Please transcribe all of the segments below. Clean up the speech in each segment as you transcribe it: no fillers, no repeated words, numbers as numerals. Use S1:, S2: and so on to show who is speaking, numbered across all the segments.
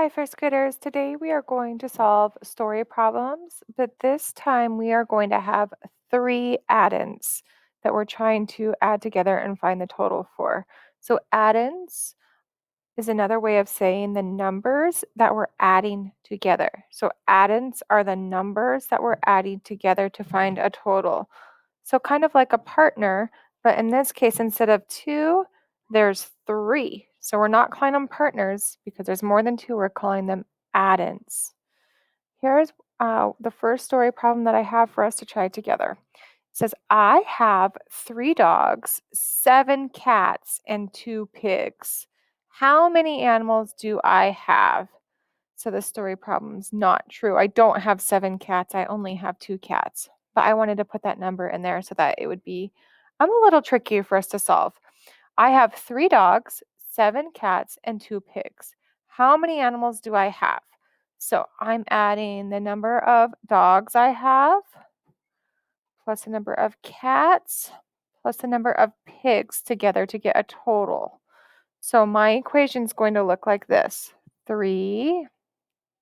S1: Hi, first graders. Today we are going to solve story problems, but this time we are going to have three addends that we're trying to add together and find the total for. So addends is another way of saying the numbers that we're adding together. So addends are the numbers that we're adding together to find a total. So kind of like a partner, but in this case, instead of two, there's three. So we're not calling them partners because there's more than two. We're calling them addends. Here's the first story problem that I have for us to try together. It says, I have 3 dogs, 7 cats, and 2 pigs. How many animals do I have? So the story problem's not true. I don't have 7 cats. I only have 2 cats. But I wanted to put that number in there so that it would be a little tricky for us to solve. I have 3 dogs, 7 cats, and 2 pigs. How many animals do I have? So I'm adding the number of dogs I have plus the number of cats plus the number of pigs together to get a total. So my equation is going to look like this. 3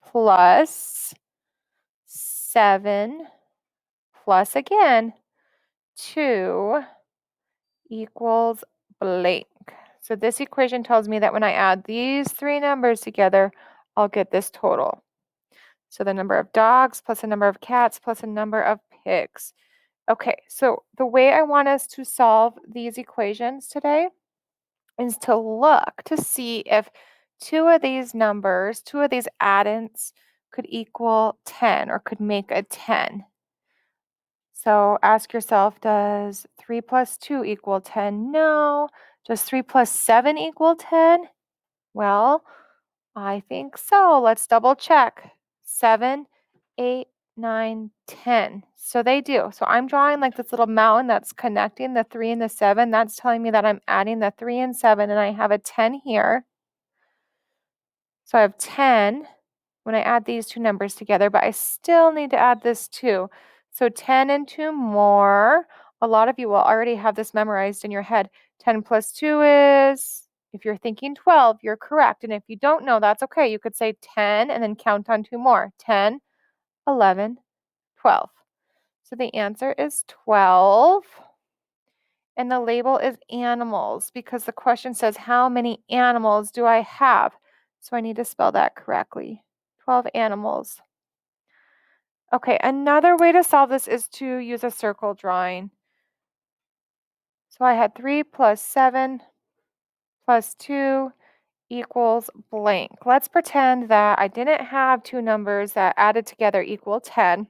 S1: plus 7 plus again 2 equals blank. So this equation tells me that when I add these three numbers together, I'll get this total. So the number of dogs plus the number of cats plus the number of pigs. Okay, so the way I want us to solve these equations today is to look to see if two of these addends could equal 10 or could make a 10. So ask yourself, does 3 plus 2 equal 10? No. Does 3 plus 7 equal 10? Well, I think so. Let's double check. 7, 8, 9, 10. So they do. So I'm drawing like this little mountain that's connecting the 3 and the 7. That's telling me that I'm adding the 3 and 7, and I have a 10 here. So I have 10 when I add these two numbers together, but I still need to add this 2. So 10 and 2 more. A lot of you will already have this memorized in your head. 10 plus 2 is, if you're thinking 12, you're correct. And if you don't know, that's okay. You could say 10 and then count on 2 more. 10, 11, 12. So the answer is 12. And the label is animals because the question says, how many animals do I have? So I need to spell that correctly. 12 animals. Okay, another way to solve this is to use a circle drawing. So I had 3 plus 7 plus 2 equals blank. Let's pretend that I didn't have two numbers that added together equal 10,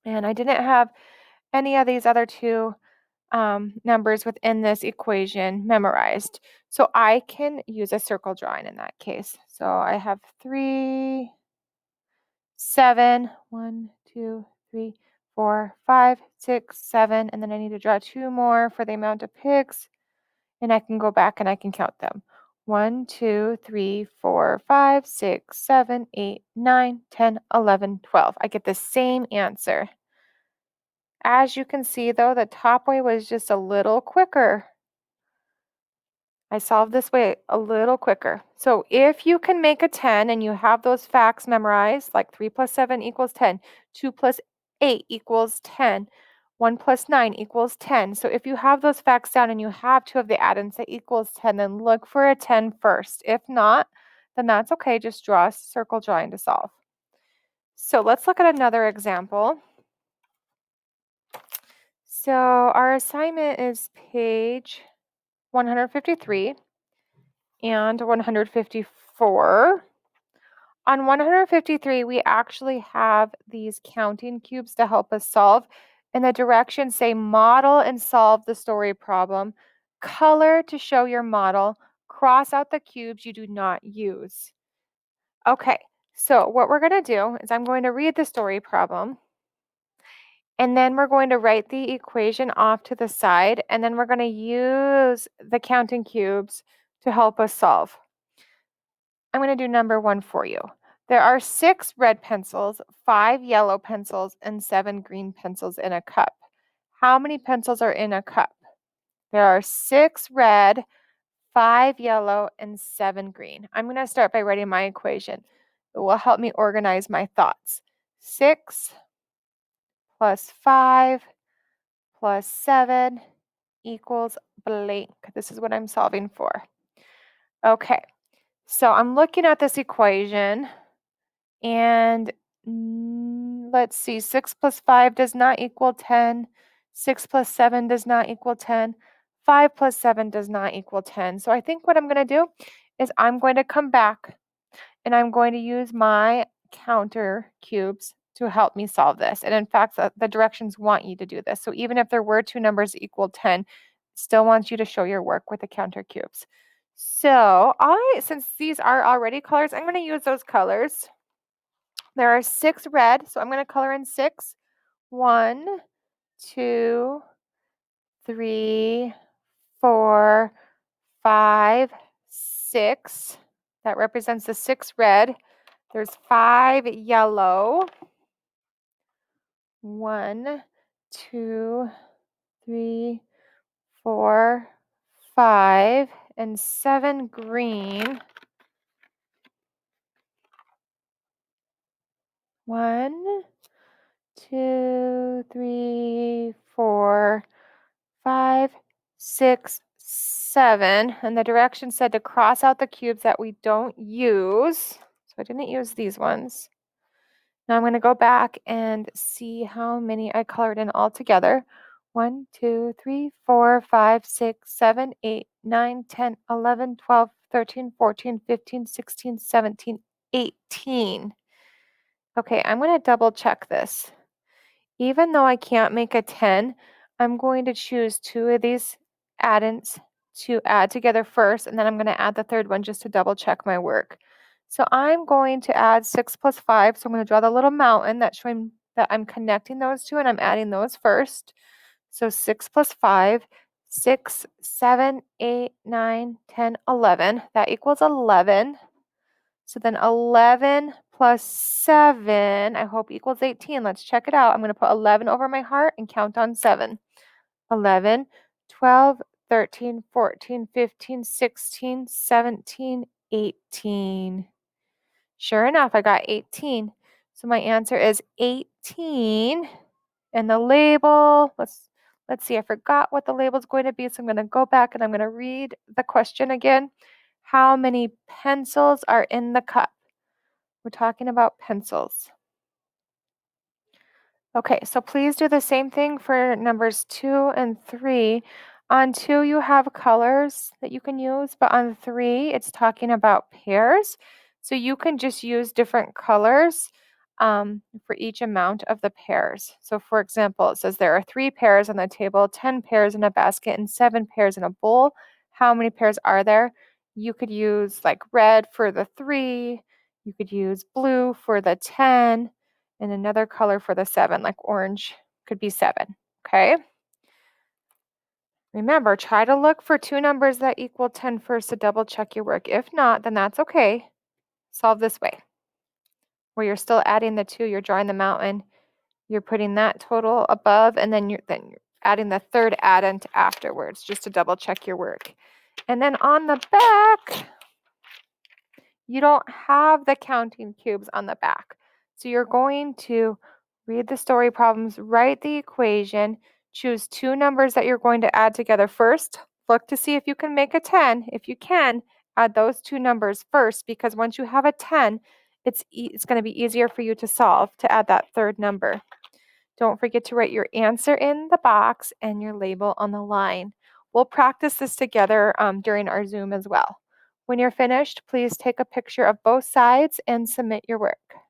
S1: and I didn't have any of these other two numbers within this equation memorized. So I can use a circle drawing in that case. So I have 3, 7, 1, 2, 3, 4, 5, 6, 7, and then I need to draw 2 more for the amount of pigs, and I can go back and I can count them. 1, 2, 3, 4, 5, 6, 7, 8, 9, 10, 11, 12. I get the same answer. As you can see, though, the top way was just a little quicker. I solved this way a little quicker. So if you can make a 10 and you have those facts memorized, like 3 plus 7 equals 10, 2 plus 8 equals 10, 1 plus 9 equals 10. So if you have those facts down and you have two of the addends that equals 10, then look for a 10 first. If not, then that's okay. Just draw a circle drawing to solve. So let's look at another example. So our assignment is page 153 and 154. On 153, we actually have these counting cubes to help us solve. And the directions say model and solve the story problem, color to show your model, cross out the cubes you do not use. Okay, so what we're going to do is I'm going to read the story problem. And then we're going to write the equation off to the side, and then we're going to use the counting cubes to help us solve. I'm going to do number 1 for you. There are 6 red pencils, 5 yellow pencils, and 7 green pencils in a cup. How many pencils are in a cup? There are 6 red, 5 yellow, and 7 green. I'm going to start by writing my equation. that will help me organize my thoughts. 6 plus 5 plus 7 equals blank. This is what I'm solving for. Okay, so I'm looking at this equation, and let's see, 6 plus 5 does not equal 10. 6 plus 7 does not equal 10. 5 plus 7 does not equal 10. So I think what I'm going to do is I'm going to come back and I'm going to use my counter cubes to help me solve this. And in fact, the directions want you to do this. So even if there were two numbers equal 10, still wants you to show your work with the counter cubes. So since these are already colors, I'm going to use those colors. There are 6 red, so I'm going to color in 6. 1, 2, 3, 4, 5, 6. That represents the 6 red. There's 5 yellow. 1, 2, 3, 4, 5, and 7 green. 1, 2, 3, 4, 5, 6, 7. And the direction said to cross out the cubes that we don't use. So I didn't use these ones. Now I'm going to go back and see how many I colored in all together. 1, 2, 3, 4, 5, 6, 7, 8, 9, 10, 11, 12, 13, 14, 15, 16, 17, 18. Okay, I'm going to double check this. Even though I can't make a 10, I'm going to choose 2 of these addends to add together first, and then I'm going to add the third one just to double check my work. So I'm going to add 6 plus 5. So I'm going to draw the little mountain that's showing that I'm connecting those two, and I'm adding those first. So 6 plus 5, 6, 7, 8, 9, 10, 11. That equals 11. So then 11 plus 7, I hope equals 18. Let's check it out. I'm going to put 11 over my heart and count on 7. 11, 12, 13, 14, 15, 16, 17, 18. Sure enough, I got 18. So my answer is 18. And the label, let's see, I forgot what the label is going to be. So I'm going to go back and I'm going to read the question again. How many pencils are in the cup? We're talking about pencils. Okay, so please do the same thing for numbers 2 and 3. On 2, you have colors that you can use, but on 3, it's talking about pairs. So you can just use different colors for each amount of the pairs. So for example, it says there are 3 pairs on the table, 10 pairs in a basket, and 7 pairs in a bowl. How many pairs are there? You could use like red for the 3. You could use blue for the 10. And another color for the 7, like orange could be 7, okay? Remember, try to look for 2 numbers that equal 10 first to double check your work. If not, then that's okay. Solve this way, where you're still adding the 2, you're drawing the mountain, you're putting that total above, and then you're adding the third addend afterwards, just to double check your work. And then on the back, you don't have the counting cubes on the back. So you're going to read the story problems, write the equation, choose 2 numbers that you're going to add together first. Look to see if you can make a 10. If you can, add those 2 numbers first, because once you have a 10, it's going to be easier for you to solve to add that third number. Don't forget to write your answer in the box and your label on the line. We'll practice this together during our Zoom as well. When you're finished, please take a picture of both sides and submit your work.